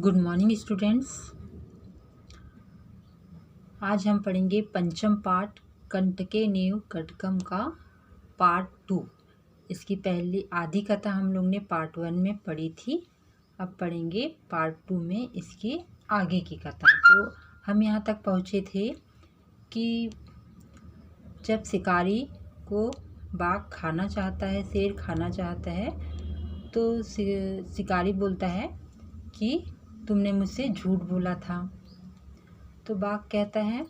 Good morning students. आज हम पढ़ेंगे पंचम पाठ कंटके नेव कटकम का पार्ट 2। इसकी पहली आधी कथा हम लोग ने पार्ट 1 में पढ़ी थी। अब पढ़ेंगे पार्ट 2 में इसके आगे की कथा। तो हम यहाँ तक पहुँचे थे कि जब शिकारी को बाघ खाना चाहता है, शेर खाना चाहता है, तो शिकारी बोलता है कि तुमने मुझसे झूठ बोला था। तो बाघ कहता है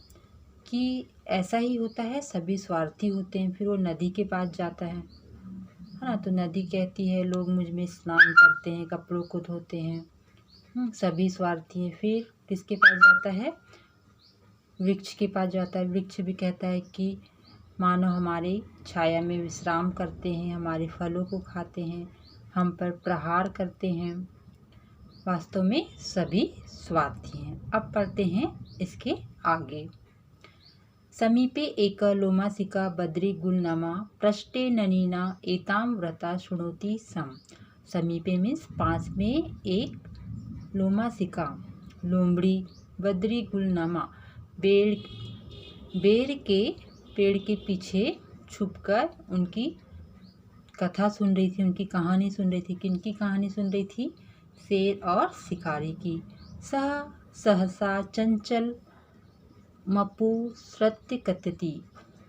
कि ऐसा ही होता है, सभी स्वार्थी होते हैं। फिर वो नदी के पास जाता है ना। तो नदी कहती है लोग मुझ में स्नान करते हैं, कपड़ों को धोते हैं, सभी स्वार्थी हैं। फिर किसके पास जाता है? वृक्ष के पास जाता है। वृक्ष भी कहता है कि मानव हमारी छाया में विश्राम करते हैं, हमारे फलों को खाते हैं, हम पर प्रहार करते हैं, वास्तव में सभी स्वार्थी हैं। अब पढ़ते हैं इसके आगे। समीपे एक लोमासिका बद्री गुलनमा पृष्ठे ननीना एताम व्रता शुणोति सम। समीपे मीन्स पास में एक लोमासिका लोमड़ी बद्री गुलनमा बेर के पेड़ के पीछे छुपकर उनकी कथा सुन रही थी, उनकी कहानी सुन रही थी। किनकी कहानी सुन रही थी? शेर और शिकारी की। सहसा चंचल मपु श्रुत्य कथति।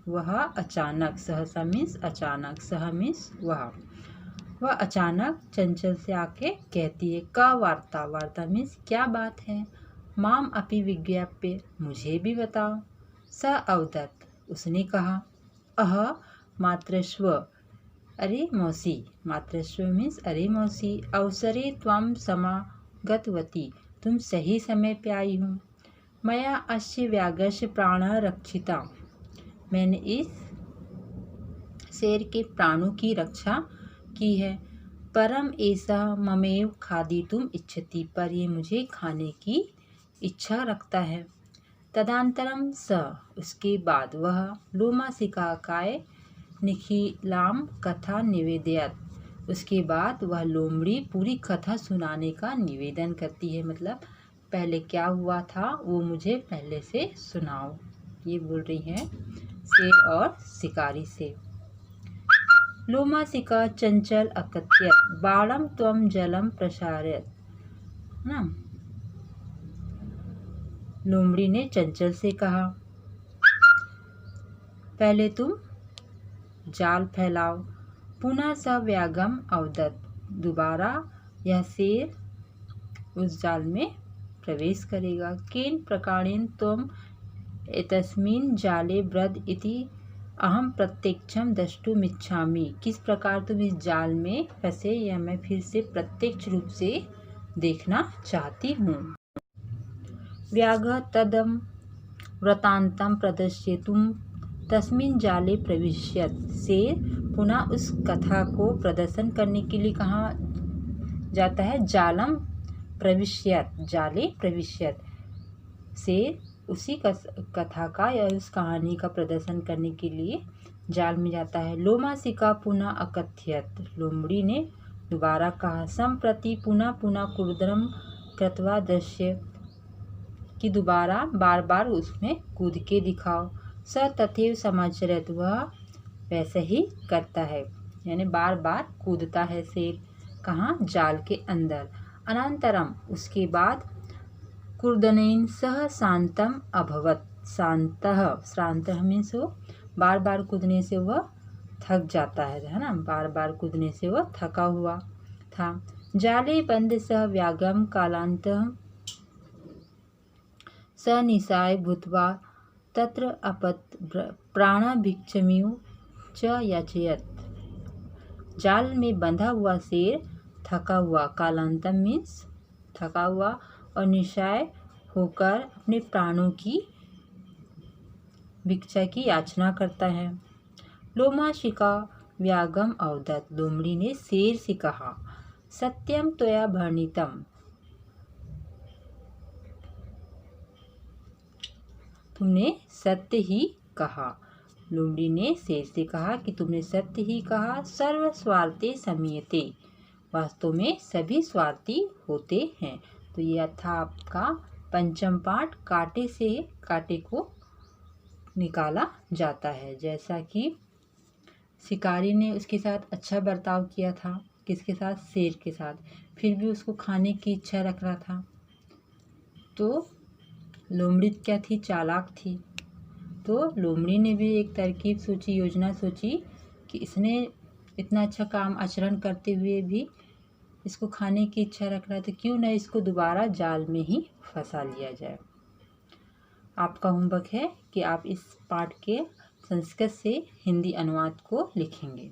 वह अचानक, सहसा मीन्स अचानक, सह मीन्स वह अचानक चंचल से आके कहती है का वार्ता। वार्ता मीन्स क्या बात है। माम अपि विज्ञाप्य, मुझे भी बताओ। स अवदत्, उसने कहा। अह मातृस्व, अरे मौसी। मातृस्व मीन्स अरे मौसी। अवसरे त्वं समागतवती, तुम सही समय पे आई हूँ। मया अस्य व्याघ्रस्य प्राणः रक्षिता, मैंने इस शेर के प्राणों की रक्षा की है। परम ऐसा ममेव खादितुम इच्छति, पर ये मुझे खाने की इच्छा रखता है। तदनंतरम स, उसके बाद वह लोमासिकाय निखिलाम कथा निवेदयत, उसके बाद वह लोमड़ी पूरी कथा सुनाने का निवेदन करती है। मतलब पहले क्या हुआ था वो मुझे पहले से सुनाओ, ये बोल रही है शेर और शिकारी से। लोमासिका चंचल अकथयत बाणम त्वं जलम प्रसारयत ना। लोमड़ी ने चंचल से कहा पहले तुम जाल फैलाओ। पुनः स व्यागम अवदत्, दोबारा यह शेर उस जाल में प्रवेश करेगा। केन प्रकारेण त्वं एतस्मिन् जाले व्रद इति अहम प्रत्यक्षम द्रष्टुमिच्छामि, किस प्रकार तुम इस जाल में फंसे यह मैं फिर से प्रत्यक्ष रूप से देखना चाहती हूँ। व्याघ्र तदम वृत्तान्तं प्रदर्शयितुं तस्मिन् जाले प्रविश्यत, शेर पुनः उस कथा को प्रदर्शन करने के लिए कहाँ जाता है? जालम प्रविश्यत, जाले प्रविश्यत। शेर उसी कथा का या उस कहानी का प्रदर्शन करने के लिए जाल में जाता है। लोमासिका पुनः अकथयत, लोमड़ी ने दोबारा कहा। संप्रति पुनः कुर्दनम कृत्वा दृश्य, कि दोबारा बार बार उसमें कूद के दिखाओ। स तथैव समाचरत, वह वैसे ही करता है, यानी बार बार कूदता है शेर। कहाँ? जाल के अंदर। अनंतरम, उसके बाद कूर्दनेन सह शांतम अभवत। शांतः मीन्स वो बार बार कूदने से वह थक जाता है ना। बार बार कूदने से वह थका हुआ था। जाले बंद सह व्याघ्रम कालांतः स निशाय भूत्वा तत्र अपत प्राणभिक्षमिव च याचयत। जाल में बंधा हुआ शेर थका हुआ, कालांतम मीन्स थका हुआ, और निशाय होकर अपने प्राणों की भिक्षा की याचना करता है। लोमासिका व्याघ्रम अवदत्, लोमड़ी ने शेर से कहा सत्यम त्वया भणितम, तुमने सत्य ही कहा। लोमड़ी ने शेर से कहा कि तुमने सत्य ही कहा। सर्व स्वार्थे समीयते, वास्तव में सभी स्वार्थी होते हैं। तो ये था आपका पंचम पाठ, कांटे से कांटे को निकाला जाता है। जैसा कि शिकारी ने उसके साथ अच्छा बर्ताव किया था, किसके साथ, शेर के साथ, फिर भी उसको खाने की इच्छा रख रहा था। तो लोमड़ी क्या थी, चालाक थी। तो लोमड़ी ने भी एक तरकीब सोची, योजना सोची कि इसने इतना अच्छा काम आचरण करते हुए भी इसको खाने की इच्छा रख रहा है, तो क्यों ना इसको दोबारा जाल में ही फंसा लिया जाए। आपका होमवर्क है कि आप इस पाठ के संस्कृत से हिंदी अनुवाद को लिखेंगे।